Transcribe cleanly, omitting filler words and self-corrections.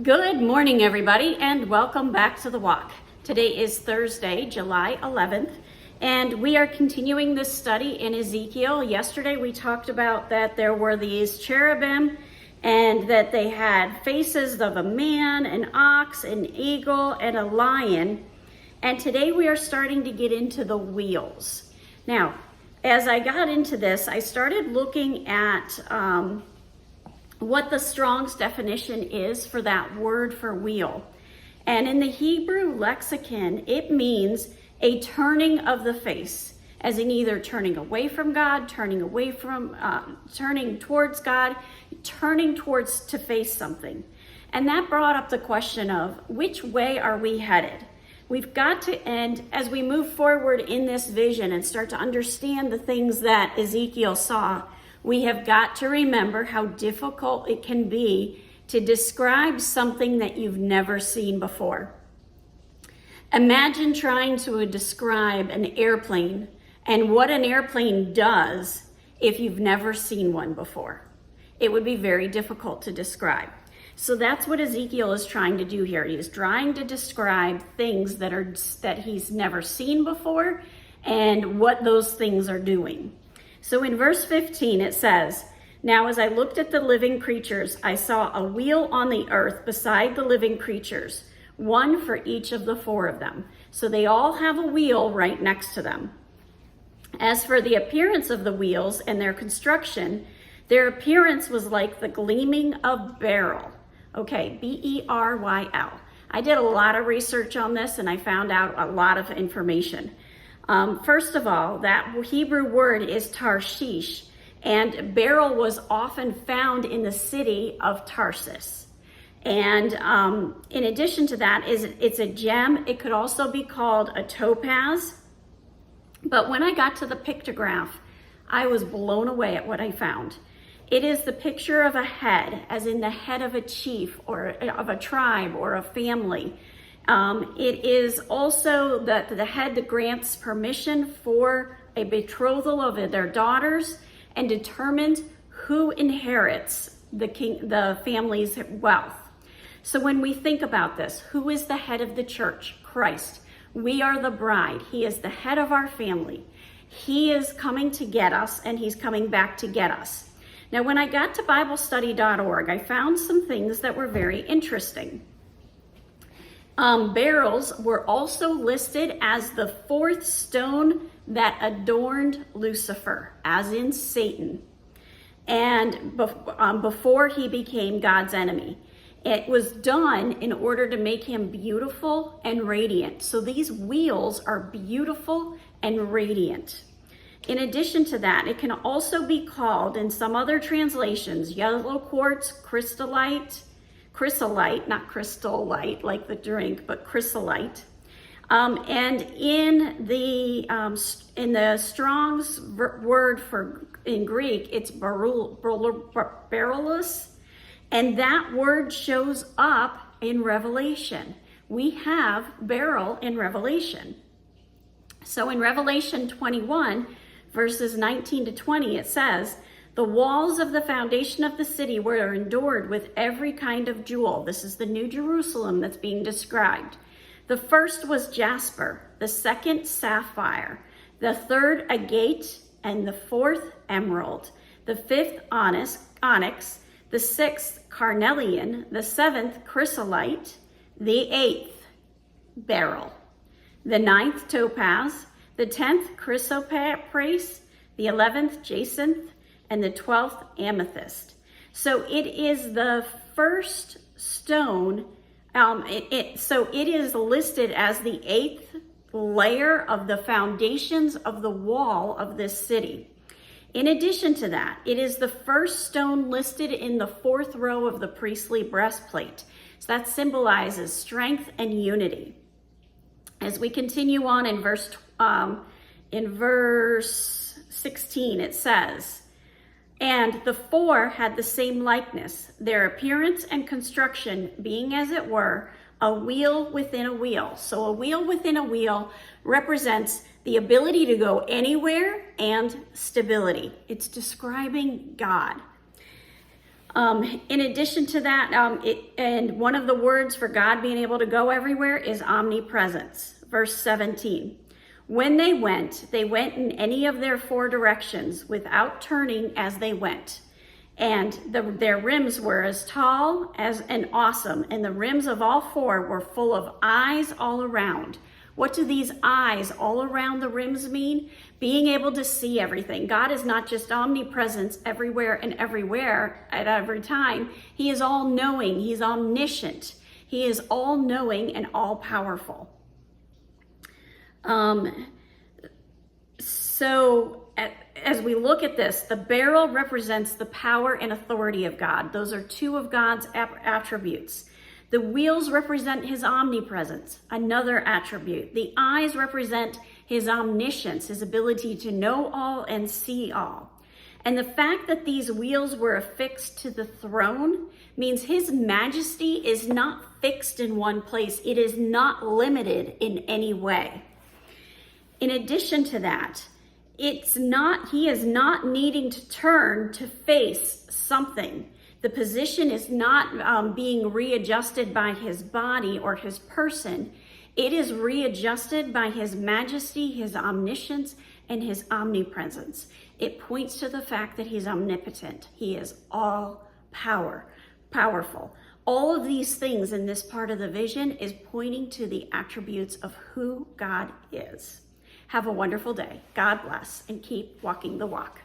Good morning, everybody, and welcome back to the walk. Today is Thursday, July 11th, and we are continuing this study in Ezekiel. Yesterday, we talked about that there were these cherubim and that they had faces of a man, an ox, an eagle, and a lion. And today we are starting to get into the wheels. Now, as I got into this, I started looking at what the Strong's definition is for that word for wheel. And in the Hebrew lexicon, it means a turning of the face, as in either turning away from God, turning towards God, turning towards to face something. And that brought up the question of which way are we headed? We've got to end, as we move forward in this vision and start to understand the things that Ezekiel saw, we have got to remember how difficult it can be to describe something that you've never seen before. Imagine trying to describe an airplane and what an airplane does if you've never seen one before. It would be very difficult to describe. So that's what Ezekiel is trying to do here. He is trying to describe things that he's never seen before and what those things are doing. So in verse 15, it says, "Now as I looked at the living creatures, I saw a wheel on the earth beside the living creatures, one for each of the four of them." So they all have a wheel right next to them. As for the appearance of the wheels and their construction, their appearance was like the gleaming of beryl. Okay, B-E-R-Y-L. I did a lot of research on this and I found out a lot of information. First of all, that Hebrew word is Tarshish, and beryl was often found in the city of Tarsus. And in addition to that, it's a gem. It could also be called a topaz. But when I got to the pictograph, I was blown away at what I found. It is the picture of a head, as in the head of a chief or of a tribe or a family. It is also the head that grants permission for a betrothal of their daughters and determines who inherits the family's wealth. So when we think about this, who is the head of the church? Christ. We are the bride. He is the head of our family. He is coming to get us, and he's coming back to get us. Now, when I got to BibleStudy.org, I found some things that were very interesting. Beryls were also listed as the fourth stone that adorned Lucifer, as in Satan, and before he became God's enemy. It was done in order to make him beautiful and radiant. So these wheels are beautiful and radiant. In addition to that, it can also be called, in some other translations, yellow quartz, chrysolite, not crystal light like the drink, but chrysolite. And in the Strong's word in Greek, it's beryllus, and that word shows up in Revelation. We have beryl in Revelation. So in Revelation 21, verses 19 to 20, it says, "The walls of the foundation of the city were adorned with every kind of jewel." This is the New Jerusalem that's being described. "The first was jasper, the second sapphire, the third agate, and the fourth emerald, the fifth onyx, the sixth carnelian, the seventh chrysolite, the eighth beryl, the ninth topaz, the 10th chrysoprase, the 11th jacinth, and the 12th amethyst." So it is the first stone. So it is listed as the 8th layer of the foundations of the wall of this city. In addition to that, it is the first stone listed in the 4th row of the priestly breastplate. So that symbolizes strength and unity. As we continue on in verse 16, it says, "And the four had the same likeness, their appearance and construction being, as it were, a wheel within a wheel." So a wheel within a wheel represents the ability to go anywhere and stability. It's describing God. In addition to that, and one of the words for God being able to go everywhere is omnipresence. Verse 17. When they went in any of their four directions without turning as they went. And their rims were as tall as and awesome, and the rims of all four were full of eyes all around. What do these eyes all around the rims mean? Being able to see everything. God is not just omnipresence everywhere and everywhere at every time. He is all-knowing. He's omniscient. He is all-knowing and all-powerful. As we look at this, the barrel represents the power and authority of God. Those are two of God's attributes. The wheels represent his omnipresence, another attribute. The eyes represent his omniscience, his ability to know all and see all. And the fact that these wheels were affixed to the throne means his majesty is not fixed in one place. It is not limited in any way. In addition to that, he is not needing to turn to face something. The position is not being readjusted by his body or his person. It is readjusted by his majesty, his omniscience, and his omnipresence. It points to the fact that he's omnipotent. He is all powerful. All of these things in this part of the vision is pointing to the attributes of who God is. Have a wonderful day. God bless, and keep walking the walk.